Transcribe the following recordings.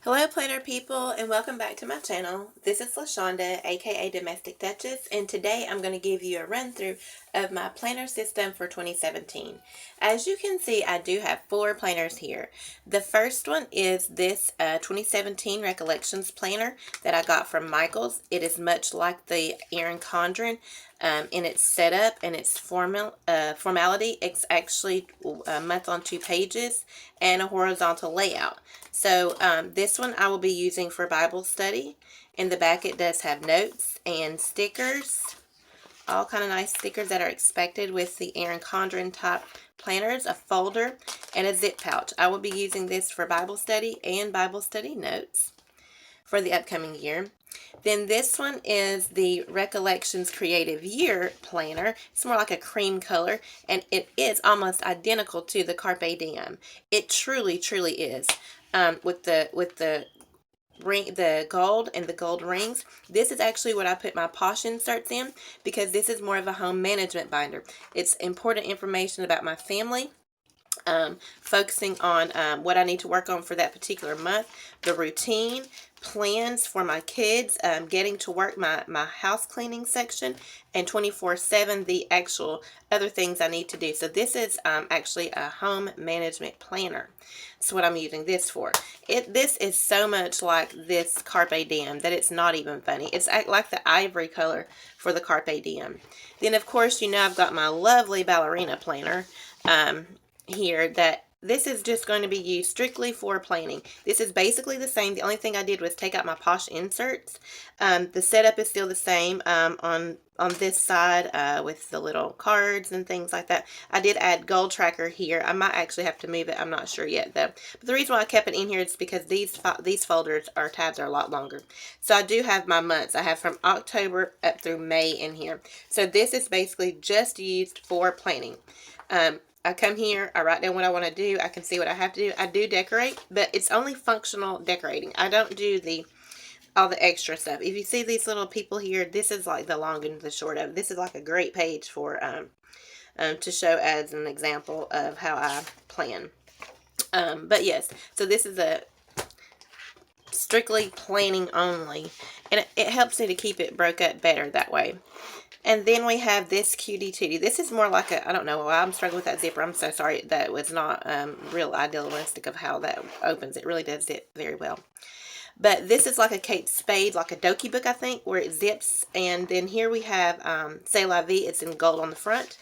Hello planner people and welcome back to my channel. This is LaShonda aka Domestic Duchess, and today I'm going to give you a run through of my planner system for 2017. As you can see, I do have 4 planners here. The first one is this 2017 Recollections planner that I got from Michaels. It is much like the Erin Condren in its setup and its formality. It's actually a month on 2 pages and a horizontal layout. So this one I will be using for Bible study. In the back it does have notes and stickers, all kind of nice stickers that are expected with the Erin Condren type planners, a folder, and a zip pouch. I will be using this for Bible study and Bible study notes for the upcoming year. Then this one is the Recollections Creative Year Planner. It's more like a cream color, and it is almost identical to the Carpe Diem. It truly is. With the ring, the gold and the gold rings. This is actually what I put my posh inserts in, because this is more of a home management binder. It's important information about my family. Focusing on what I need to work on for that particular month, the routine, plans for my kids, getting to work, my house cleaning section, and 24/7 the actual other things I need to do. So this is actually a home management planner. That's what I'm using this for. This is so much like this Carpe Diem that it's not even funny. It's like the ivory color for the Carpe Diem. Then of course, you know, I've got my lovely ballerina planner here that this is just going to be used strictly for planning. This is basically the same. The only thing I did was take out my posh inserts. The setup is still the same on this side with the little cards and things like that. I did add goal tracker here. I might actually have to move it. I'm not sure yet though. But the reason why I kept it in here is because these folders or tabs are a lot longer. So I do have my months. I have from October up through May in here. So this is basically just used for planning. I come here, I write down what I want to do, I can see what I have to do. I do decorate, but it's only functional decorating. I don't do all the extra stuff. If you see these little people here, this is like the long and the short of it. This is like a great page for to show as an example of how I plan. But yes, so this is a strictly planning only, and it helps me to keep it broke up better that way. And then we have this cutie tootie. This is more like a, I don't know why I'm struggling with that zipper. I'm so sorry. That was not real idealistic of how that opens. It really does zip very well. But this is like a Kate Spade, like a Doki book, I think, where it zips. And then here we have C'est La Vie. It's in gold on the front,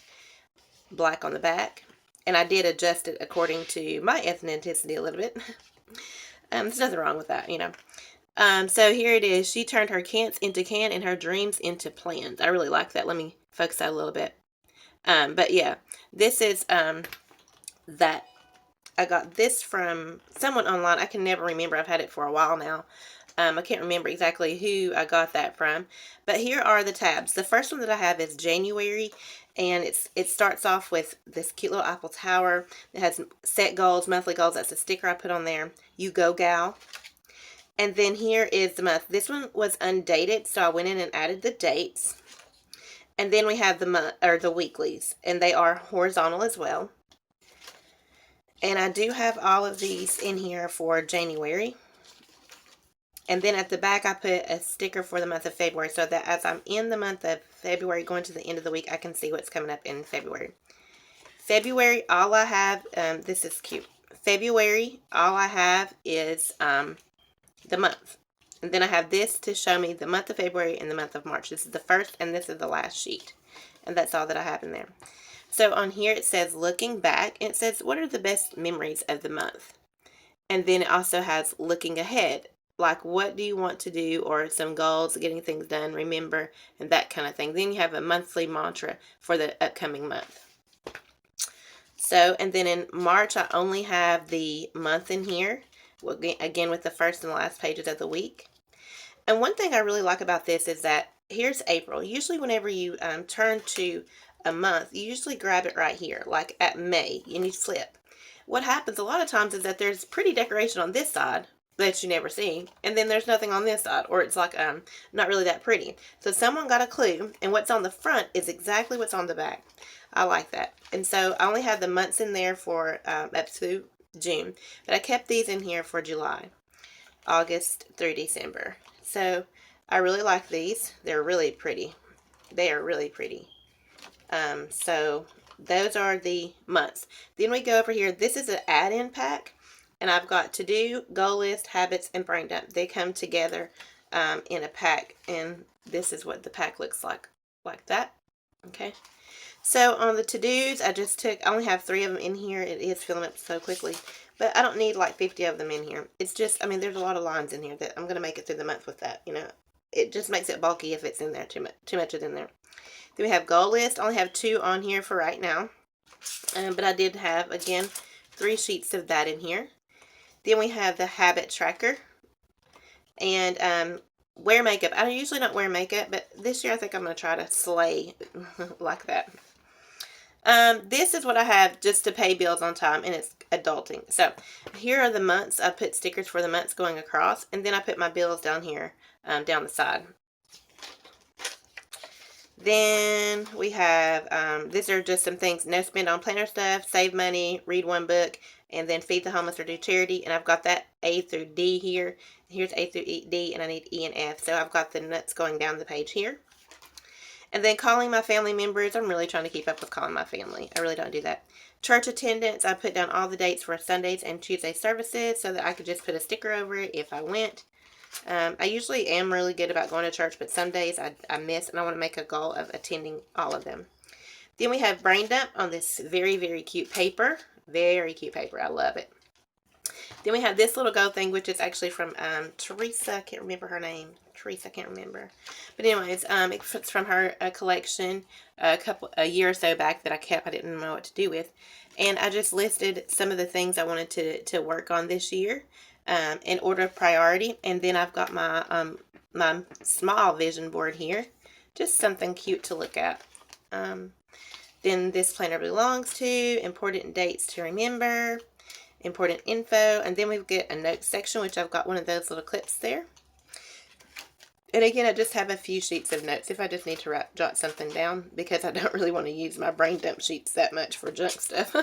black on the back. And I did adjust it according to my ethnicity a little bit. There's nothing wrong with that, you know. So here it is. She turned her can'ts into can and her dreams into plans. I really like that. Let me focus that a little bit. But yeah, this is that. I got this from someone online. I can never remember. I've had it for a while now. I can't remember exactly who I got that from. But here are the tabs. The first one that I have is January. And it starts off with this cute little Eiffel Tower. It has set goals, monthly goals. That's a sticker I put on there. You go, gal. And then here is the month. This one was undated, so I went in and added the dates. And then we have the month, or the weeklies, and they are horizontal as well. And I do have all of these in here for January. And then at the back, I put a sticker for the month of February, so that as I'm in the month of February, going to the end of the week, I can see what's coming up in February. February, all I have, this is cute. February, all I have is the month. And then I have this to show me the month of February and the month of March. This is the first and this is the last sheet. And that's all that I have in there. So on here it says looking back. And it says what are the best memories of the month? And then it also has looking ahead. Like what do you want to do, or some goals, getting things done, remember, and that kind of thing. Then you have a monthly mantra for the upcoming month. So, and then in March I only have the month in here. Again with the first and the last pages of the week. And one thing I really like about this is that here's April. Usually whenever you turn to a month, you usually grab it right here, like at May, and you flip. What happens a lot of times is that there's pretty decoration on this side that you never see, and then there's nothing on this side, or it's like not really that pretty. So someone got a clue, and what's on the front is exactly what's on the back. I like that. And so I only have the months in there for up to June, but I kept these in here for July. August through December. So I really like these. They're really pretty. They are really pretty. So those are the months. Then we go over here. This is an add-in pack, and I've got to do, goal list, habits, and brain dump. They come together in a pack, and this is what the pack looks like that. Okay. So on the to-dos, I only have 3 of them in here. It is filling up so quickly, but I don't need like 50 of them in here. It's just, I mean, there's a lot of lines in here that I'm going to make it through the month with that, you know. It just makes it bulky if it's in there too much is in there. Then we have goal list. I only have 2 on here for right now, but I did have, again, 3 sheets of that in here. Then we have the habit tracker, and wear makeup. I usually don't wear makeup, but this year I think I'm going to try to slay like that. This is what I have just to pay bills on time, and it's adulting. So here are the months. I put stickers for the months going across, and then I put my bills down here, down the side. Then we have, these are just some things: no spend on planner stuff, save money, read 1 book, and then feed the homeless or do charity. And I've got that A through D here. Here's A through D, and I need E and F. So I've got the nuts going down the page here. And then calling my family members. I'm really trying to keep up with calling my family. I really don't do that. Church attendance. I put down all the dates for Sundays and Tuesday services so that I could just put a sticker over it if I went. I usually am really good about going to church, but some days I miss, and I want to make a goal of attending all of them. Then we have brain dump on this very, very cute paper. Very cute paper. I love it. Then we have this little goal thing, which is actually from Teresa. I can't remember her name. Teresa, I can't remember. But anyways, it's from her collection a year or so back that I kept. I didn't know what to do with. And I just listed some of the things I wanted to work on this year in order of priority. And then I've got my my small vision board here. Just something cute to look at. Then this planner belongs to, important dates to remember, important info, and then we get a notes section, which I've got one of those little clips there. And again, I just have a few sheets of notes if I just need to jot something down, because I don't really want to use my brain dump sheets that much for junk stuff.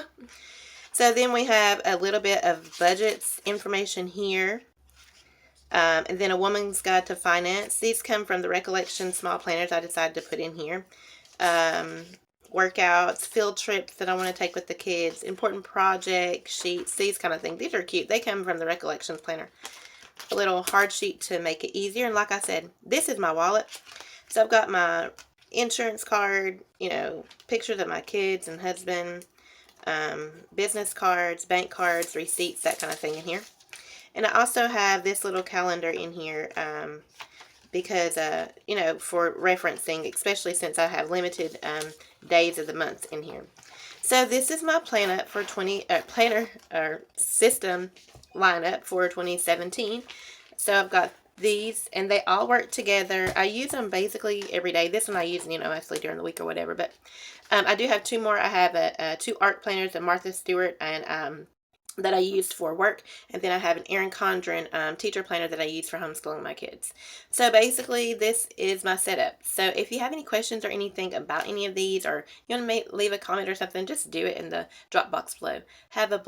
So then we have a little bit of budgets information here. And then a woman's guide to finance. These come from the recollection small planners I decided to put in here. Workouts, field trips that I want to take with the kids, important project sheets, these kind of things. These are cute. They come from the recollections planner. A little hard sheet to make it easier. And like I said, this is my wallet. So I've got my insurance card, you know, pictures of my kids and husband, business cards, bank cards, receipts, that kind of thing in here. And I also have this little calendar in here because, you know, for referencing, especially since I have limited days of the month in here. So this is my planner for planner or system lineup for 2017. So I've got these, and they all work together. I use them basically every day. This one I use, you know, mostly during the week or whatever. But I do have 2 more. I have 2 art planners, a Martha Stewart and that I used for work, and then I have an Erin Condren teacher planner that I use for homeschooling my kids. So basically, this is my setup. So if you have any questions or anything about any of these, or you want to leave a comment or something, just do it in the drop box below. Have a blessed